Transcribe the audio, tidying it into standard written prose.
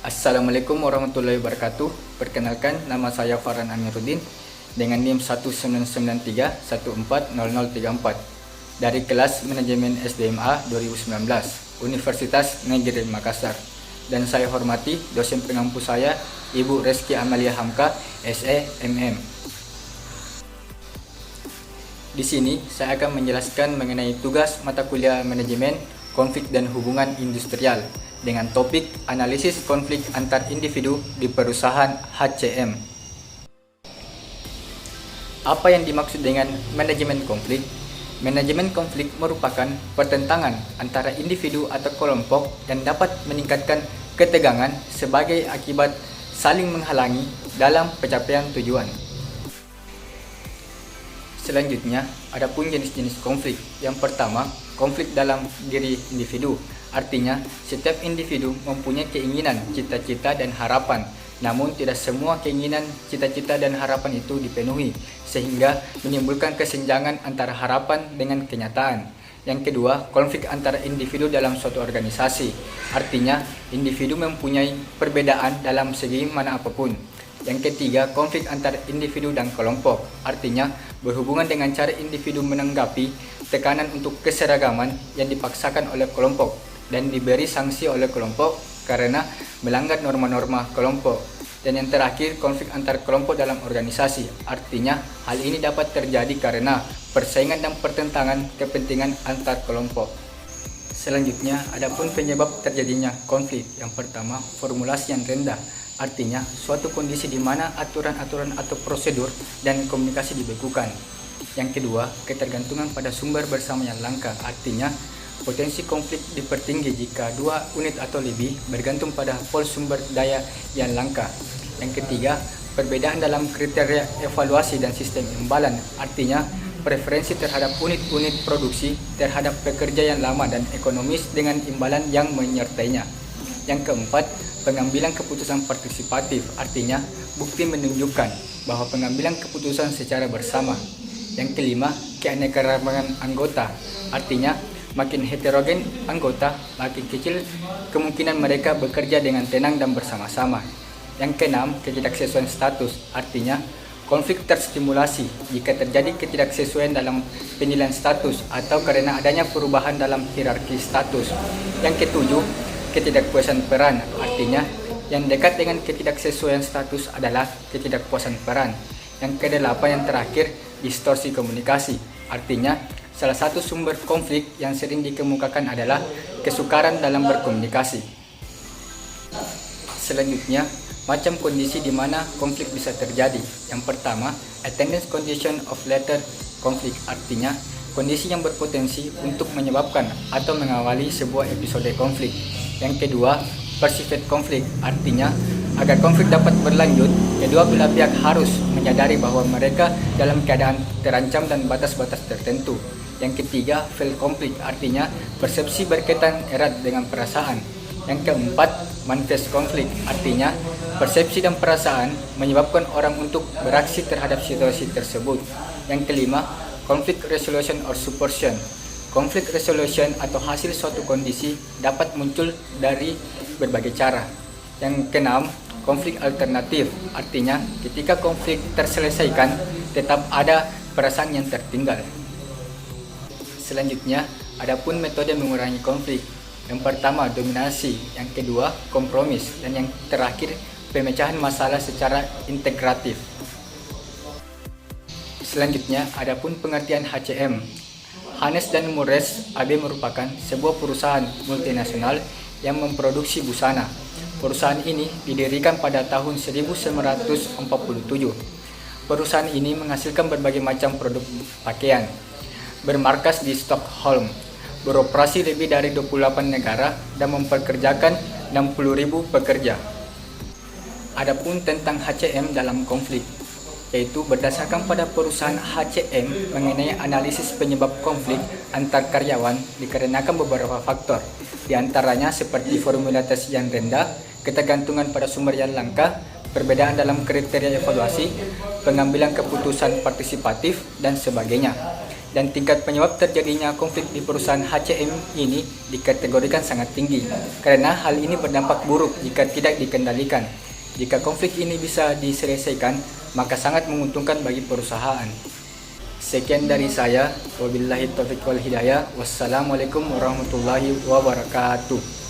Assalamualaikum warahmatullahi wabarakatuh. Perkenalkan, nama saya Farhan Amiruddin dengan NIM 1993140034 dari kelas Manajemen SDMA 2019 Universitas Negeri Makassar. Dan saya hormati dosen pengampu saya, Ibu Reski Amalia Hamka, SE MM. Di sini saya akan menjelaskan mengenai tugas mata kuliah manajemen konflik dan hubungan industrial dengan topik analisis konflik antar individu di perusahaan HCM. Apa yang dimaksud dengan manajemen konflik? Manajemen konflik merupakan pertentangan antara individu atau kelompok yang dapat meningkatkan ketegangan sebagai akibat saling menghalangi dalam pencapaian tujuan. Selanjutnya, adapun jenis-jenis konflik. Yang pertama, konflik dalam diri individu. Artinya, setiap individu mempunyai keinginan, cita-cita, dan harapan. Namun, tidak semua keinginan, cita-cita, dan harapan itu dipenuhi, sehingga menimbulkan kesenjangan antara harapan dengan kenyataan. Yang kedua, konflik antara individu dalam suatu organisasi. Artinya, individu mempunyai perbedaan dalam segi mana apapun. Yang ketiga, konflik antara individu dan kelompok. Artinya, berhubungan dengan cara individu menanggapi tekanan untuk keseragaman yang dipaksakan oleh kelompok dan diberi sanksi oleh kelompok karena melanggar norma-norma kelompok. Dan yang terakhir, konflik antar kelompok dalam organisasi. Artinya, hal ini dapat terjadi karena persaingan dan pertentangan kepentingan antar kelompok. Selanjutnya, adapun penyebab terjadinya konflik. Yang pertama, formulasi yang rendah. Artinya, suatu kondisi di mana aturan-aturan atau prosedur dan komunikasi dibekukan. Yang kedua, ketergantungan pada sumber bersama yang langka. Artinya, potensi konflik dipertinggi jika dua unit atau lebih bergantung pada pool sumber daya yang langka. Yang ketiga, perbedaan dalam kriteria evaluasi dan sistem imbalan. Artinya, preferensi terhadap unit-unit produksi terhadap pekerja yang lama dan ekonomis dengan imbalan yang menyertainya. Yang keempat, pengambilan keputusan partisipatif. Artinya, bukti menunjukkan bahwa pengambilan keputusan secara bersama. Yang kelima, keanekaragaman anggota. Artinya, makin heterogen anggota, makin kecil kemungkinan mereka bekerja dengan tenang dan bersama-sama. Yang keenam, ketidaksesuaian status. Artinya, konflik terstimulasi jika terjadi ketidaksesuaian dalam penilaian status atau karena adanya perubahan dalam hierarki status. Yang ketujuh, ketidakpuasan peran. Artinya, yang dekat dengan ketidaksesuaian status adalah ketidakpuasan peran. Yang kedelapan, yang terakhir, distorsi komunikasi. Artinya, salah satu sumber konflik yang sering dikemukakan adalah kesukaran dalam berkomunikasi. Selanjutnya, macam kondisi di mana konflik bisa terjadi. Yang pertama, attendance condition of later conflict. Artinya, kondisi yang berpotensi untuk menyebabkan atau mengawali sebuah episode konflik. Yang kedua, perceived konflik. Artinya, agar konflik dapat berlanjut, kedua belah pihak harus menyadari bahwa mereka dalam keadaan terancam dan batas-batas tertentu. Yang ketiga, felt konflik. Artinya, persepsi berkaitan erat dengan perasaan. Yang keempat, manifest konflik. Artinya, persepsi dan perasaan menyebabkan orang untuk beraksi terhadap situasi tersebut. Yang kelima, conflict resolution or subversion. Konflik resolution atau hasil suatu kondisi dapat muncul dari berbagai cara. Yang keenam, konflik alternatif. Artinya, ketika konflik terselesaikan, tetap ada perasaan yang tertinggal. Selanjutnya, adapun metode mengurangi konflik. Yang pertama, dominasi. Yang kedua, kompromis. Dan yang terakhir, pemecahan masalah secara integratif. Selanjutnya, adapun pengertian HCM. Hanes dan Mures AB merupakan sebuah perusahaan multinasional yang memproduksi busana. Perusahaan ini didirikan pada tahun 1947. Perusahaan ini menghasilkan berbagai macam produk pakaian. Bermarkas di Stockholm, beroperasi lebih dari 28 negara dan mempekerjakan 60.000 pekerja. Adapun tentang HCM dalam konflik, yaitu berdasarkan pada perusahaan HCM mengenai analisis penyebab konflik antar karyawan dikarenakan beberapa faktor, di antaranya seperti formalitas yang rendah, ketergantungan pada sumber yang langka, perbedaan dalam kriteria evaluasi, pengambilan keputusan partisipatif, dan sebagainya. dan tingkat penyebab terjadinya konflik di perusahaan HCM ini dikategorikan sangat tinggi karena hal ini berdampak buruk jika tidak dikendalikan. Jika konflik ini bisa diselesaikan, maka sangat menguntungkan bagi perusahaan. Sekian dari saya. Wabillahi taufiq wal hidayah. Wassalamualaikum warahmatullahi wabarakatuh.